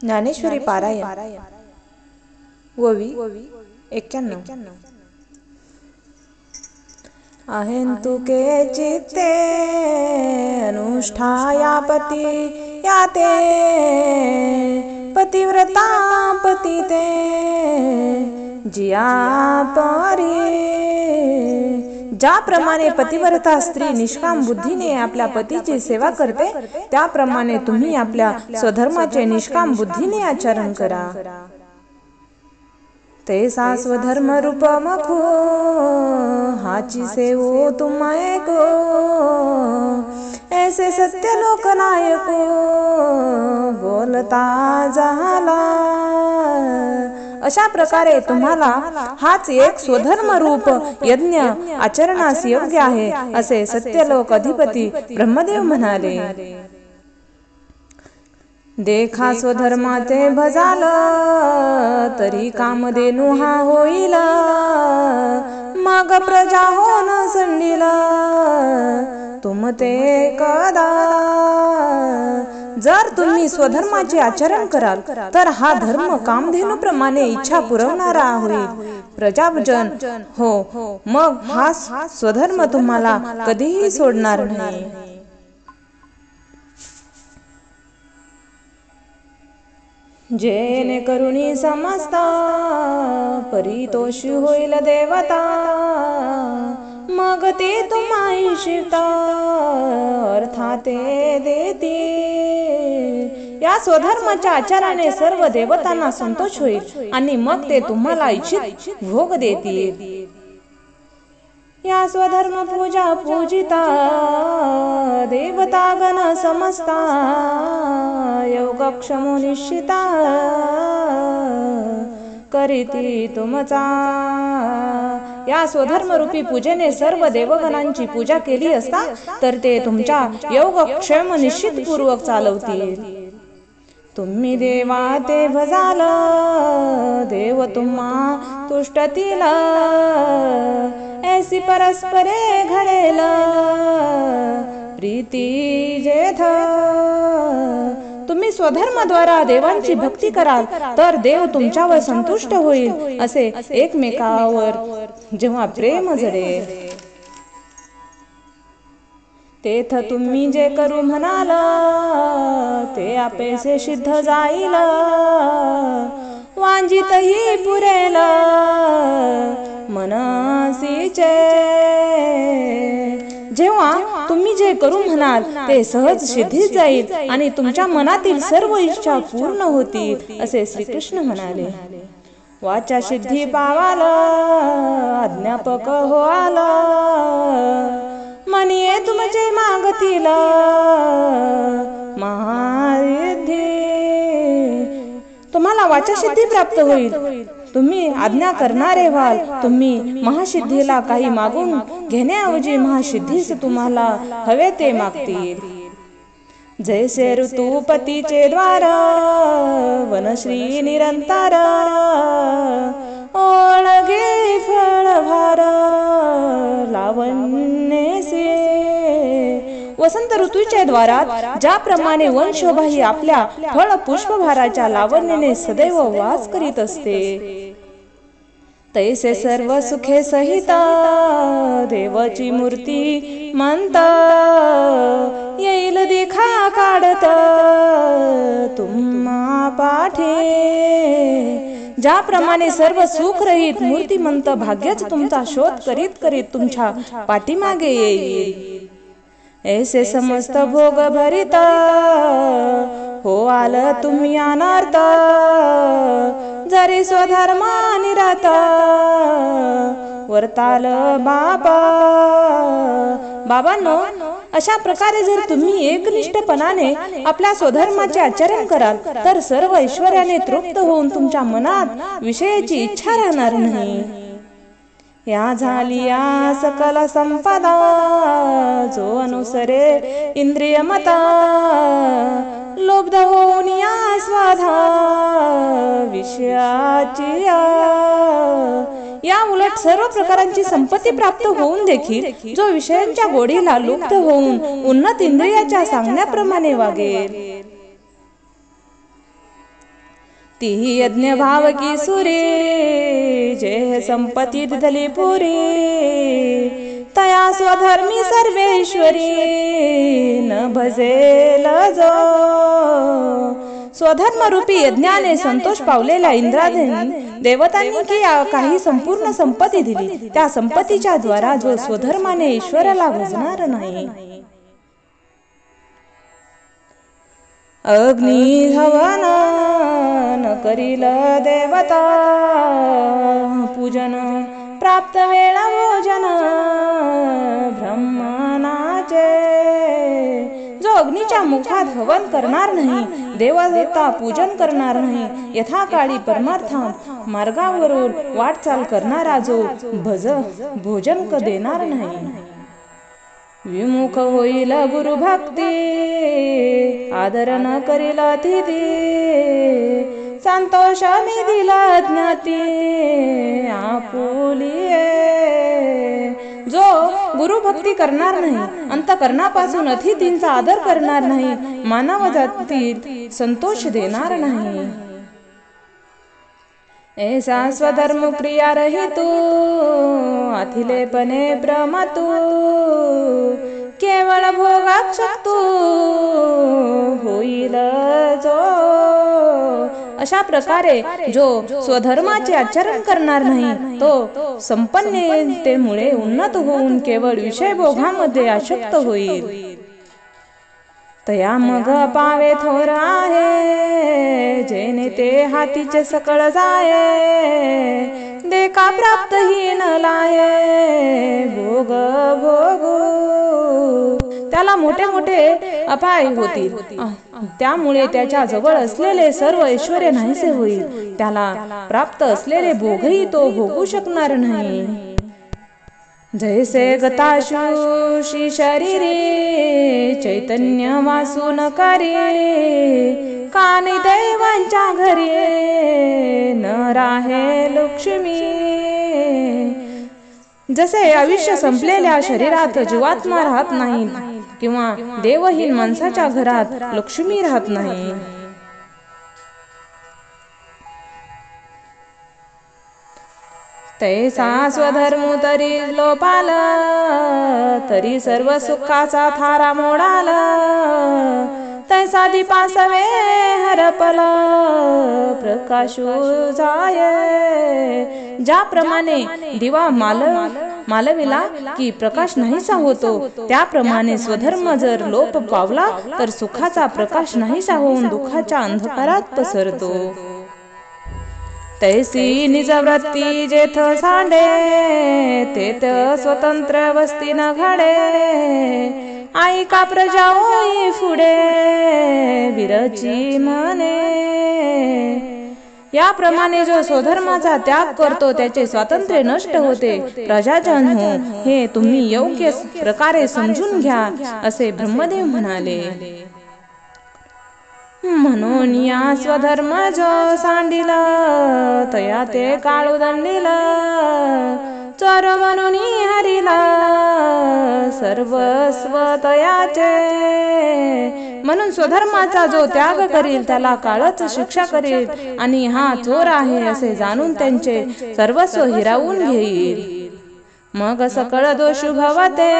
ज्ञानेश्वरी पारायण ओवी 91। अहेतुके चित्ते अनुष्ठाया पती याते पतिव्रता पतिते जिया परी। ज्याप्रमाणे पतिव्रता स्त्री निष्काम बुद्धीने आपल्या पतीची सेवा करते, त्याप्रमाणे तुम्ही आपल्या स्वधर्माचे निष्काम बुद्धीने आचरण करा। तैसा स्वधर्म रूप मखो हाची सेवो तुम ऐको, ऐसे सत्य लोकनायको बोलता झाला। अशा प्रकारे तुम्हाला हाच एक स्वधर्म रूप यज्ञ आचरणास योग्य आहे, असे सत्यलोक अधिपती ब्रह्मदेव म्हणाले। देखा स्वधर्माचे भजाल तरी कामधेनु हा होईल, मग प्रजा होन संडील तुम ते कदा। जर तुम्ही स्वधर्माचे आचरण कराल तर हा धर्म कामधेनुप्रमाणे इच्छा पुरवणारा होईल, प्रजाजन हो, मग हा स्वधर्म तुम्हाला कधीही सोडणार नाही। जेने करुणी समजता परितोषी होईल देवता, मग ते तुम्हाही शिवता अर्थाते देती। या स्वधर्माच्या आचाराने सर्व देवतांना संतोष होईल आणि मग ते तुम्हाला इच्छित भोग देतील। या स्वधर्म पूजा पूजिता देवता गण समजता, योगक्षमो निश्चिता करीती तुमचा। या स्वधर्मरूपी पूजेने सर्व देवगणांची पूजा केली असता तर ते तुमच्या योगक्षेम निश्चित पूर्वक चालवतील। तुम्ही देवा ते भजाल देव तुम्हा तुष्टतील, ऐसी परस्परे घडेल प्रीती जेथ। तुम्ही स्वधर्माद्वारा देवांची भक्ती कराल तर देव तुमच्यावर संतुष्ट होईल, असे एकमेकावर जेव्हा प्रेम जडेल तेथ तुम्ही जे करू म्हणाल ते आपेसे सिद्ध जाईल, वांजितही पुरेल मनसीचे। जेव्हा तुम्ही जे करू म्हणाल ते सहज सिद्धीत जाईल आणि तुमच्या मनातील सर्व इच्छा पूर्ण होतील, असे श्रीकृष्ण म्हणाले। वाचा सिद्धी पावाल अज्ञापक होआल, मनिये तुमचे मागतील महासिद्धी। तुम्हाला वाचा सिद्धी प्राप्त होईल, तुम्ही आज्ञा करणारे व्हाल। तुम्ही महासिद्धीला काही मागून घेण्याऐवजी महासिद्धीस तुम्हाला हवे ते मागतील। जैसे ऋतुपतीचे द्वार वनश्री निरंतर, ओळगे फळभार लावण्यसे। वसंत ऋतूच्या द्वारात ज्याप्रमाणे वन शोभा ही आपल्या फळ पुष्पभाराच्या लावण्याने सदैव वास करीत असते, तैसे सर्व सुखे सहित देवाची मूर्ती म्हणता येईल देखा काढत तुम्हा पाठे। ज्याप्रमाणे सर्व सुख रहित मूर्तिमंत भाग्यच तुमचा शोध करीत करीत तुमच्या पाठीमागे येईल, ऐसे समस्त भोग भरित हो आल तुम्ही अनर्थ। जरी स्वधर्मा निरत वर्ताल बाबांनो, अशा प्रकारे जर तुम्ही एकनिष्ठपणाने आपल्या स्वधर्माचे आचरण कराल तर सर्व ऐश्वर्याने तृप्त होऊन तुमच्या मनात विषयाची इच्छा राहणार नाही। या झाली या सकल संपदा जो अनुसरे इंद्रिय मता, लोब्ध होऊन या स्वाधा विषयाची। या उलट सर्व प्रकारांची संपत्ती प्राप्त होऊन देखील जो विषयांच्या गोडीला लुब्ध होऊन उन्नत इंद्रियाच्या सांगण्याप्रमाणे वागेल ती यज्ञ भाव की सुरे जे संपत्ती धली पुरी तया स्वधर्मी सर्वेश्वरी न भजेल जो स्वधर्मरूपी यज्ञाने संतोष पावलेल्या इंद्रादेवी देवतांनी की काही संपूर्ण संपत्ती दिली त्या संपत्तीच्या द्वारा जो स्वधर्माने ईश्वराला भजणार नाही अग्नी हवन न करील देवता पूजन प्राप्त वेळा भोजन ब्रह्मनाचे जो अग्नीच्या मुखात हवन करणार नाही देवता पूजन करणार नाही यथाकाळी परमार्था मार्गावरून वाटचाल करणारा जो भोजन देणार नाही विमुख होईल गुरु भक्ती आदर न करील अतिथी संतोषाने दिला ज्ञाती आपुलिये जो गुरु भक्ती करणार नाही अंतःकरणापासून अतिथींचा आदर करणार नाही मानव जातीत संतोष देणार नाही ऐसा स्वधर्म प्रिया रहितु अथिलेपणे भ्रमतु केवळ भोगाक्षतु होईल जो अशा प्रकारे जो स्वधर्माचे आचरण करणार नाही तो संपन्नतेमुळे उन्नत होऊन केवळ विषय भोगामध्ये आसक्त होईल तया मग पावे थोर आहे जेने ते हातीचे सकळ जाये देखा प्राप्त ही न लाये भोग भोगू त्याला मोठे मोठे अपाय होतील त्यामुळे त्याच्या जवळ असलेले सर्व ऐश्वर्य नाहीसे होईल त्याला प्राप्त असलेले भोगही तो भोगू शकणार नाही जैसे गताशुषी शरीरे चैतन्य वासून करे कानी देवांच्या घरी न राहे लक्ष्मी जसे आयुष्य संपलेल्या शरीरात जीवात्मा राहत नाही किंवा देवहीन माणसाच्या घरात लक्ष्मी राहत नाही तैसा स्वधर्म तरी लोपाल तरी सर्व सुखाचा थारा मोडाल तैसा दीपासवे हरपल प्रकाशू जाये ज्याप्रमाणे दिवा मालविला की प्रकाश नाहीसा होतो त्याप्रमाणे स्वधर्म जर लोप पावला तर सुखाचा प्रकाश नाहीसा होऊन दुःखाच्या अंधकारात पसरतो तैसी निजवृत्ती जेथ सांडे तेथ स्वतंत्र वस्ती न घडे आई का प्रजा होई पुढे विरची म्हणे याप्रमाणे जो स्वधर्माचा त्याग करतो त्याचे स्वातंत्र्य नष्ट होते प्रजाजन हो हे तुम्ही योग्य प्रकारे समजून घ्या असे ब्रह्मदेव म्हणाले म्हणून या स्वधर्म जो सांडिला तया ते काळू दंडिला चोर म्हणून हरिला सर्वस्व तयाचे म्हणून स्वधर्माचा जो त्याग करील त्याला काळच शिक्षा करेल आणि हा चोर आहे असे जाणून त्यांचे सर्वस्व हिरावून घेईल मग सकळ दोष भवते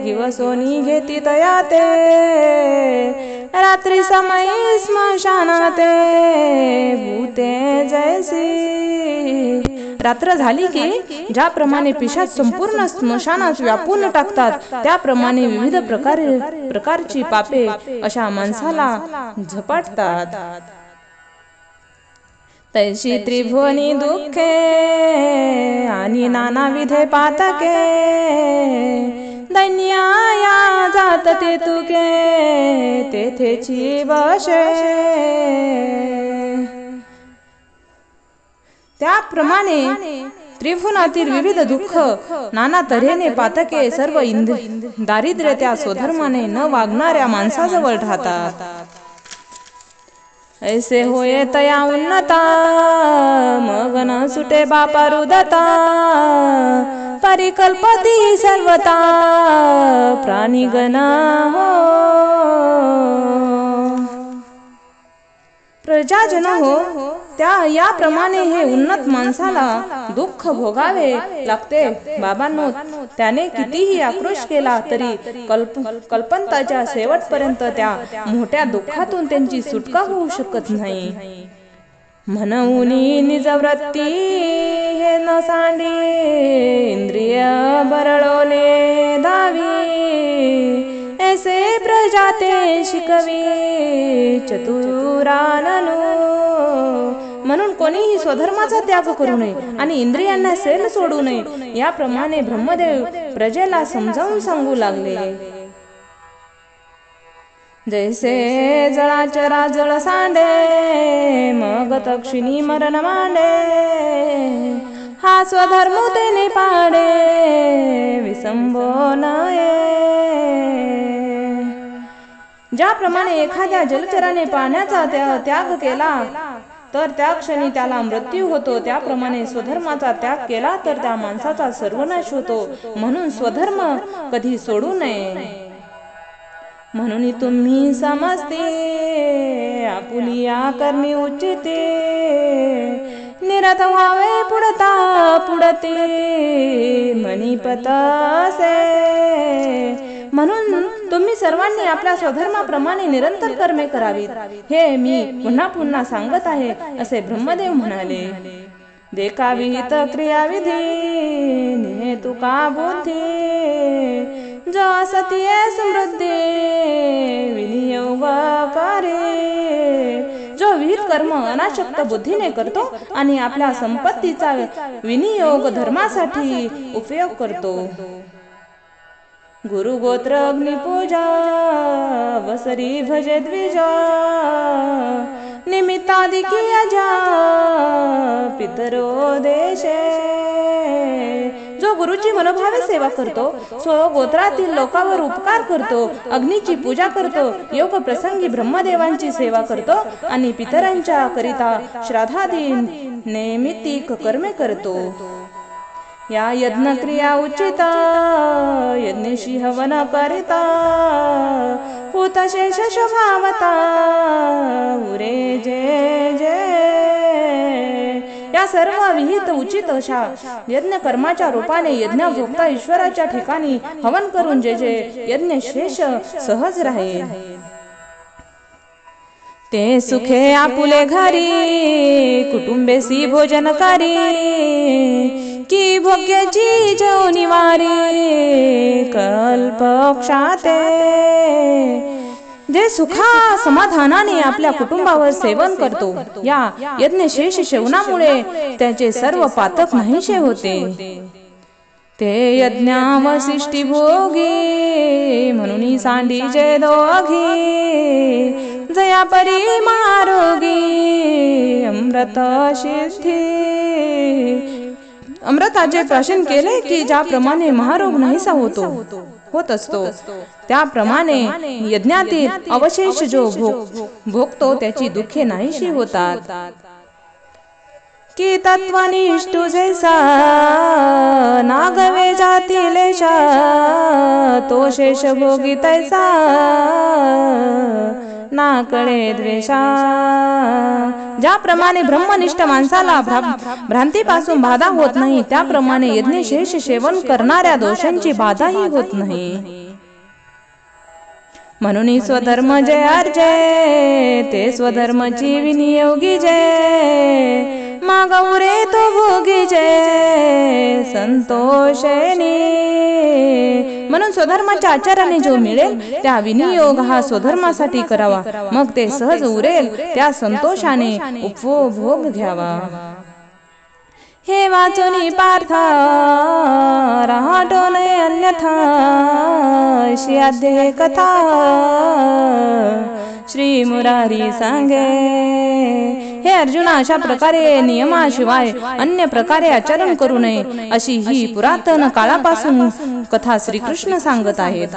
गिवसोनी घेती तयाते रात्री समय स्मशानाते भूते जैसी रात्र झाली की ज्याप्रमाणे पिशाच संपूर्ण स्मशानात व्यापून टाकतात त्याप्रमाणे विविध प्रकारची पापे अशा माणसाला झपाटतात तैशी त्रिभुवनी दुःखे आणि नानाविधे पातके दैन्या जात ते तुके तेथेची वशे त्याप्रमाणे त्रिभुवनातील विविध दुःख नाना तऱ्हेने पातके सर्व दारिद्र्य त्या स्वधर्माने न वागणाऱ्या माणसाजवळ राहतात ऐसे होये तया उन्नता मग न सुटे बापा रुदता परिकल्पती सर्वता प्राणीगण हो प्रजाजन हो, त्या याप्रमाणे हे उन्नत माणसाला दुःख भोगावे लागते. बाबांनो, त्याने कितीही आक्रोश केला तरी कल्पंताच्या शेवटपर्यंत त्या मोठ्या दुःखातून त्यांची सुटका होऊ शकत नाही. म्हणून निजवृत्ती हे न सांडी, इंद्रिय बरळोले धावी, ऐसे प्रजाते शिकवी चतुराननु. म्हणून कोणीही स्वधर्माचा त्याग करू नये आणि इंद्रियांना सेल सोडू नये, याप्रमाणे ब्रह्मदेव प्रजेला समजावून सांगू लागले. जैसे जळाचरा जळ सांडे, मग तक्षिणी मरण मांडे, हा स्वधर्म तेने पाडे, विसंबो नये. ज्याप्रमाणे एखाद्या जलचराने पाण्याचा त्याग केला तर त्या क्षणी त्याला मृत्यू होतो, त्याप्रमाणे स्वधर्माचा त्याग केला तर त्या माणसाचा सर्वनाश होतो. म्हणून स्वधर्म कधी सोडू नये. म्हणून तुम्ही समजते आपुलिया करणे उचिते, निरत व्हावे पुढता पुढते मणिपतसे. म्हणून तुम्ही सर्वांनी आपल्या स्वधर्माप्रमाणे निरंतर कर्मे करावीत, हे मी पुन्हा पुन्हा सांगत आहे, असे ब्रह्मदेव म्हणाले. देखाविहित क्रियाविधी निहेतुका बुद्धी, जो असतीये समृद्धी विनियोग करे. जो विहित कर्म अनाशक्त बुद्धीने करतो आणि आपल्या संपत्तीचा विनियोग धर्मासाठी उपयोग करतो. गुरु गोत्र अग्निपूजा वसरी भजे द्विजा, निमित्तादि किया जा पितरो देशे. जो गुरुची मनोभावे सेवा करतो, स्वगोत्रातील लोकांवर उपकार करतो, अग्नीची पूजा करतो, योग प्रसंगी ब्रह्मदेवांची सेवा करतो आणि पितरांच्या करिता श्राद्धादी नैमित्तिक कर्मे करतो. या यज्ञ क्रिया उचिता, यज्ञशी हवन करिता, हुतशेष शोभावता उरे जय जय. या सर्व विहित उचित अशा यज्ञ कर्माच्या रूपाने यज्ञ भोगता ईश्वराच्या ठिकाणी हवन करून जे जे यज्ञ शेष सहज राहील. ते सुखे आपुले घरी, कुटुंबेसी भोजन करी, की भोग्याची जेवणीवारी कल्पक्षाते. जे सुखा समाधानाने आपल्या कुटुंबावर सेवन करतो, या यज्ञशेष सेवनामुळे त्याचे सर्व पातक नाहीसे होते. ते यज्ञावशिष्टी भोगी, म्हणून सांडी जे दोघी, जया परी महारोगी अमृत सिद्धी. अमृताचे प्राशन केले की ज्याप्रमाणे महारोग नाहीसा होत असतो, त्याप्रमाणे यज्ञातील अवशेष जो भोगतो त्याची दुःखे नाहीशी होतात. की तत्वनिष्ठू जैसा नागवे जातीलेशा, तो शेष भोगी तैसा ना कळे द्वेषा. ज्याप्रमाणे ब्रह्मनिष्ठ माणसाला भ्रांतीपासून बाधा होत नाही, त्याप्रमाणे यज्ञशेष सेवन करणाऱ्या दोषांची बाधाही होत नाही. म्हणून स्वधर्म जे अर्जे, ते स्वधर्माची विनियोगी जे, मागवरे तो भोगी जे संतोषेने. म्हणून स्वधर्माच्या आचाराने जो मिळेल त्या विनियोग हा स्वधर्मासाठी करावा, मग ते सहज उरेल त्या संतोषाने उपभोग घ्यावा. हे वाचोनी पार्था राहतो नये अन्यथा, अशी आद्य कथा श्री मुरारी सांगे. हे अर्जुना, अशा प्रकारे नियमाशिवाय अन्य प्रकारे आचरण करू नये, अशी ही पुरातन काळापासून कथा श्रीकृष्ण सांगत आहेत.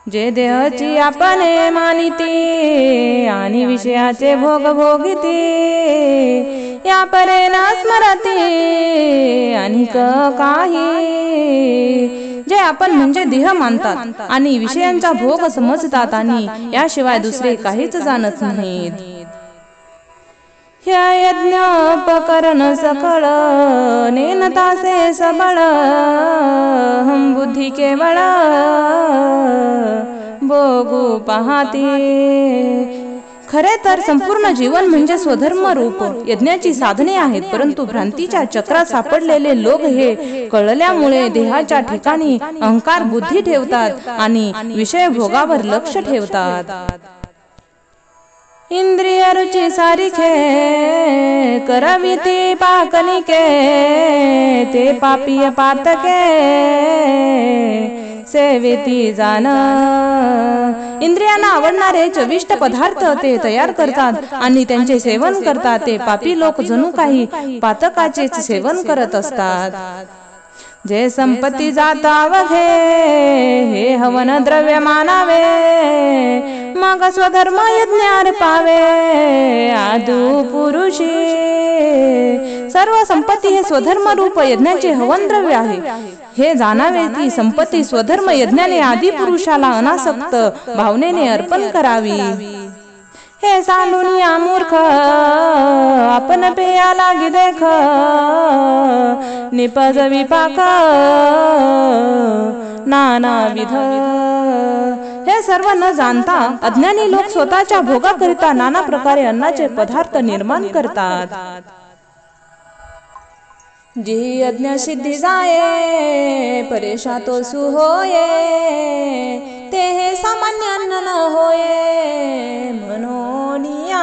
जे देहाची आपणे मानिती आणि विषयाचे भोग भोगिती, या परे न स्मरती अनिक काही. जे आपण म्हणजे देह मानतात आणि विषयांचा भोग समजतात आणि याशिवाय दुसरे काहीच जाणत नाहीत. ह्या यज्ञोपकरण सकळ नेनतासे सबळ हम बुद्धी केवळ भोगू पाहती. खरे तर संपूर्ण जीवन म्हणजे स्वधर्म रूप यज्ञाची साधने आहेत, परंतु भ्रांतीच्या चक्रात सापडलेले लोक हे कळल्यामुळे देहाच्या ठिकाणी अहंकार बुद्धी ठेवतात आणि विषय भोगावर लक्ष ठेवतात. इंद्रिय रुची सारिखे करावी ती पाकनिके ते पापीय पातके सेवेती जाण. इंद्रियांना आवडणारे चविष्ट पदार्थ ते तयार करतात आणि त्यांचे सेवन करतात. ते पापी लोक जणू काही पातकाचेच सेवन करत असतात. जे संपत्ती जातावघे हे हवन द्रव्य मानावे मग स्वधर्म यज्ञार पावे आदू पुरुषी. सर्व संपत्ती हे स्वधर्म रूप यज्ञाचे हवन द्रव्य आहे. हे जाणावे ती संपत्ती स्वधर्म यज्ञाने आदी पुरुषाला अनासक्त भावनेने अर्पण करावी. हे सांडूनिया मूर्ख आपण पेया लागी देख निपज विपाक नानाविध. हे सर्व न जाणता अज्ञानी लोक स्वतःच्या भोगाकरिता नाना प्रकारे अन्नाचे पदार्थ निर्माण करतात. जी यज्ञ सिद्धी जाये परेशा तो सुहोये ते हे सामान्य अन्न न होये म्हणोनिया.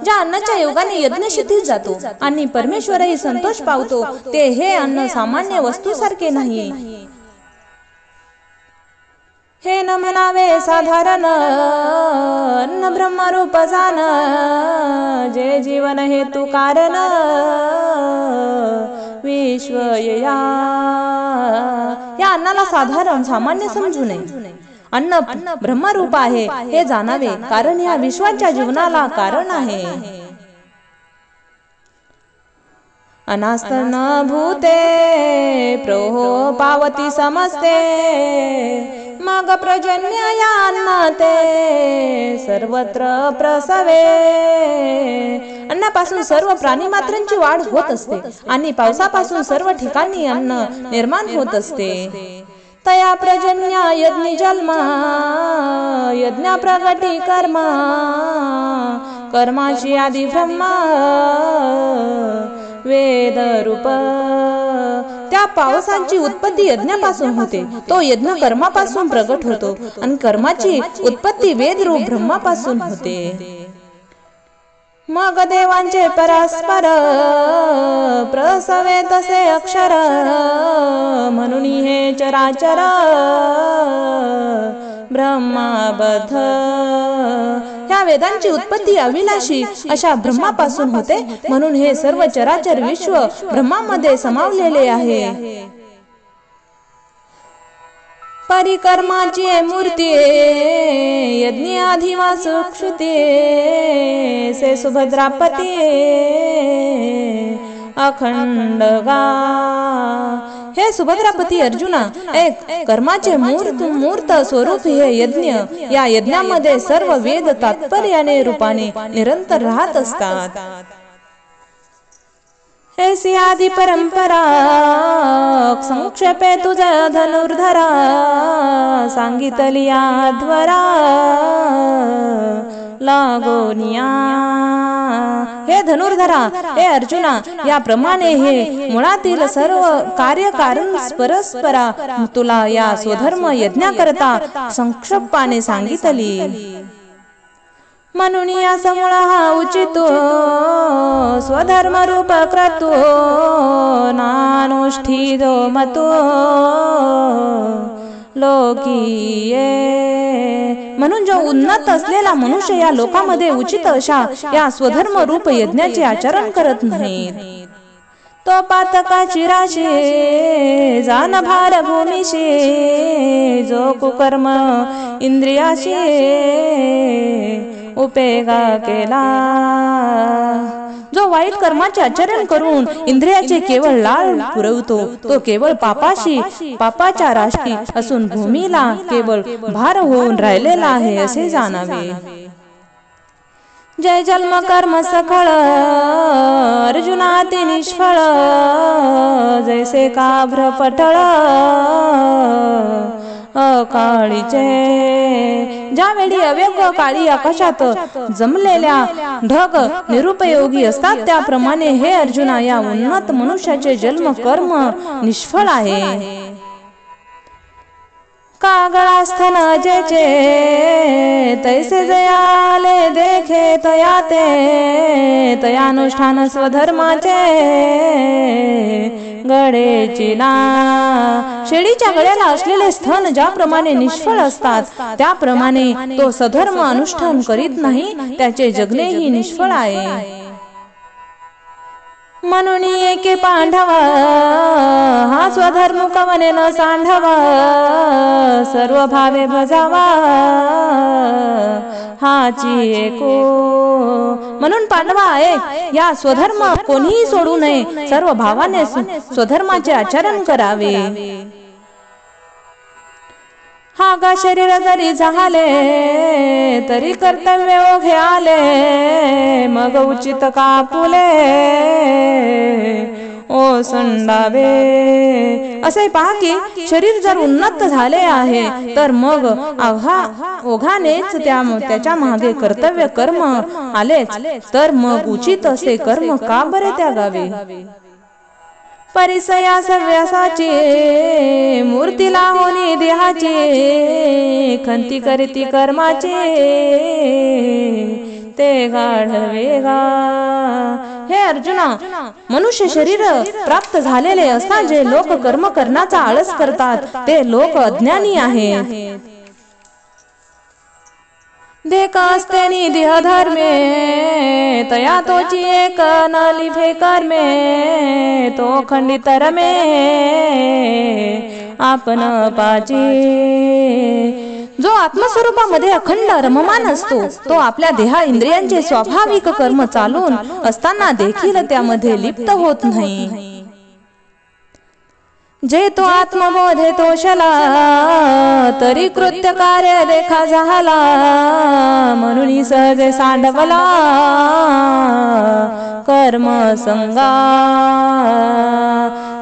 ज्या अन्नाच्या योगाने यज्ञ सिद्धीत जातो आणि परमेश्वरही संतोष पावतो ते हे अन्न सामान्य वस्तूसारखे नाही. हे न म्हणावे साधारण अन्न ब्रह्मरूप जाण जे जीवन हेतू कारण विश्वया. या अन्नाला साधारण सामान्य समजू नये. अन्न ब्रह्मरूप आहे हे जाणावे, कारण या विश्वाच्या जीवनाला कारण आहे. अनास्तन भूते प्रोहो पावती समजते मग प्रजन्य या अन्नाते सर्वत्र प्रसवे. अन्नापासून सर्व प्राणी मात्रांची वाढ होत असते आणि पावसापासून सर्व ठिकाणी अन्न निर्माण होत असते. तया प्रजन्य यज्ञ जन्मा यज्ञ प्रगटी कर्मा कर्माची आदि ब्रह्मा वेद रूप. त्या पावसाची उत्पत्ती यज्ञापासून होते, तो यज्ञ कर्मापासून प्रगट होतो आणि कर्माची उत्पत्ती वेद रूप ब्रह्मापासून होते. मग देवांचे परस्पर प्रसवे तसे अक्षर म्हणून हे चराचर ब्रह्माबद्ध. ह्या वेदांची उत्पत्ती अविनाशी अशा ब्रह्मापासून होते, म्हणून हे सर्व चराचर विश्व ब्रह्मामध्ये समावलेले आहे. परिकर्माची मूर्ती यज्ञ आधिवास क्षुती से सुभद्रापती अखंडगा. हे सुभद्रापती अर्जुना, एक कर्माचे मूर्त स्वरूप हे यज्ञ. या यज्ञामध्ये सर्व वेद तात्पर्याने रूपाने निरंतर राहत असतात. ऐसी आदि परंपरा संक्षेपे तुझा धनुर्धरा सांगितली आध्वरा लागोनिया. हे धनुर्धरा, हे अर्जुना, याप्रमाणे हे मुळातील सर्व कार्यकारण परस्परा तुला या स्वधर्म यज्ञाकरता संक्षेपाने सांगितली. म्हणून या समूळ हा उचितो स्वधर्म रूप क्रतु नानुष्ठितो मतो लोकीये. म्हणून जो उन्नत असलेला मनुष्य या लोकांमध्ये उचित अशा या स्वधर्म रूप यज्ञाचे आचरण करत नाहीत, तो पातकाची राशी जान भार भूमीशी. जो कुकर्म इंद्रियाशी उपेगा केला, जो वाईट कर्माचे आचरण करून इंद्रियाचे केवळ लाळ पुरवतो तो केवळ पापाच्या राशी असून भूमीला केवळ भार होऊन राहिलेला आहे असे जाणावे. जय जन्म कर्म सखळ अर्जुनाती निष्फळ जैसे काभ्र पटळ अकाळीचे. ज्यावेळी अवेग काळी आकाशात जमलेल्या ढग निरुपयोगी असतात त्याप्रमाणे हे अर्जुना या उन्नत मनुष्याचे जन्म कर्म निष्फळ आहे. कागळास्थन जेचे तैसे जयाले देखे तया ते तयानुष्ठान स्वधर्माचे गळेची ना. शेळीच्या गळ्याला असलेले स्थन ज्याप्रमाणे निष्फळ असतात त्याप्रमाणे तो सधर्म अनुष्ठान करीत नाही त्याचे जगणेही निष्फळ आहे. म्हणून एके पांडवा हा स्वधर्म कवने न सांडवा सर्व भावे भजावा हाची एको. म्हणून पांडवा आहे या स्वधर्म कोणीही सोडू नये सर्व भावाने स्वधर्माचे आचरण करावे. हा गा शरीर जरी झाले तरी कर्तव्य ओघे आले मग उचित कापुले ओ संडावे. असे पहा की शरीर जर उन्नत झाले आहे तर मग ओघानेच त्याच्या मागे कर्तव्य कर्म आलेच तर मग उचित असे कर्म का बरे त्यागावे. परिसया सव्यासाची मूर्तीला होनी देहाची खंती करीती कर्माची ते गाढवेगा. हे अर्जुना मनुष्य शरीर प्राप्त झालेले असता जे लोक कर्म करण्याचा आळस करतात ते लोक अज्ञानी आहेत. देख असतेनी देह धर्मे तया तोची एक न लिभे कर्मे तो खंडित रमे आपण पाची. जो आत्मस्वरूपामध्ये अखंड रममान असतो तो आपल्या देहा इंद्रियांचे स्वाभाविक कर्म चालून असताना देखील त्यामध्ये लिप्त होत नाही. जे तो आत्मबोधे तोषला तरी कृत्य कार्य देखा झाला म्हणून सहजे सांडवला कर्म संगा.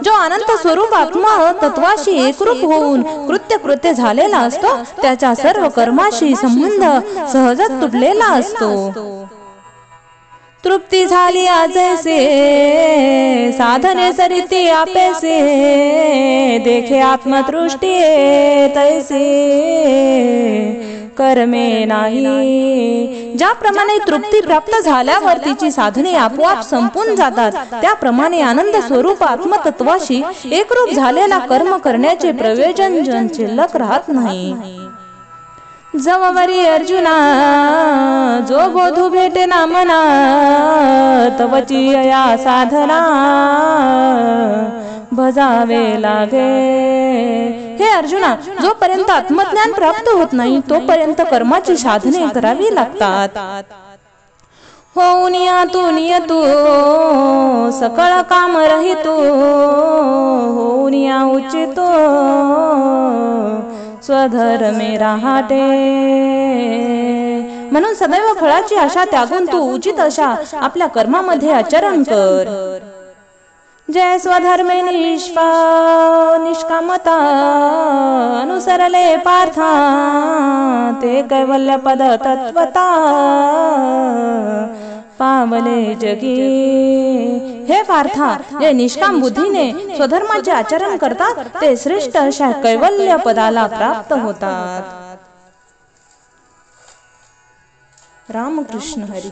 जो अनंत स्वरूप आत्मा तत्वाशी एकरूप होऊन कृत्य झालेला असतो त्याच्या सर्व कर्माशी संबंध सहजच तुटलेला असतो. तृप्ती झाली आजैसे साधने सरिती आपेसे देखे आत्मदृष्टी तैसे कर्मे नाही. ज्याप्रमाणे तृप्ती प्राप्त झाल्यावर तिची साधने आपोआप संपून जातात त्याप्रमाणे आनंद स्वरूप आत्मतत्वाशी एकरूप झालेला कर्म करण्याचे प्रयोजन शिल्लक राहत नाही. जववरी अर्जुना जो बोधू भेटे ना मना तवची या साधना भजावे लागे. हे अर्जुना जोपर्यंत आत्मज्ञान प्राप्त होत नाही तोपर्यंत कर्माची साधने करावी लागतात. होऊन यातून येतो सकळ काम रहितो होऊन या उचितो स्वधर्मे राहते. म्हणून सदैव फळाची आशा त्यागून तू उचित अशा आपल्या कर्मामध्ये आचरण कर. जय स्वधर्मे निष्कामता अनुसरले पार्था ते कैवल्य पद तत्वता पावले जगी. हे पार्था जे निष्काम बुद्धीने स्वधर्माचे आचरण करतात ते श्रेष्ठ अशा कैवल्य पदाला प्राप्त होतात. रामकृष्ण हरी.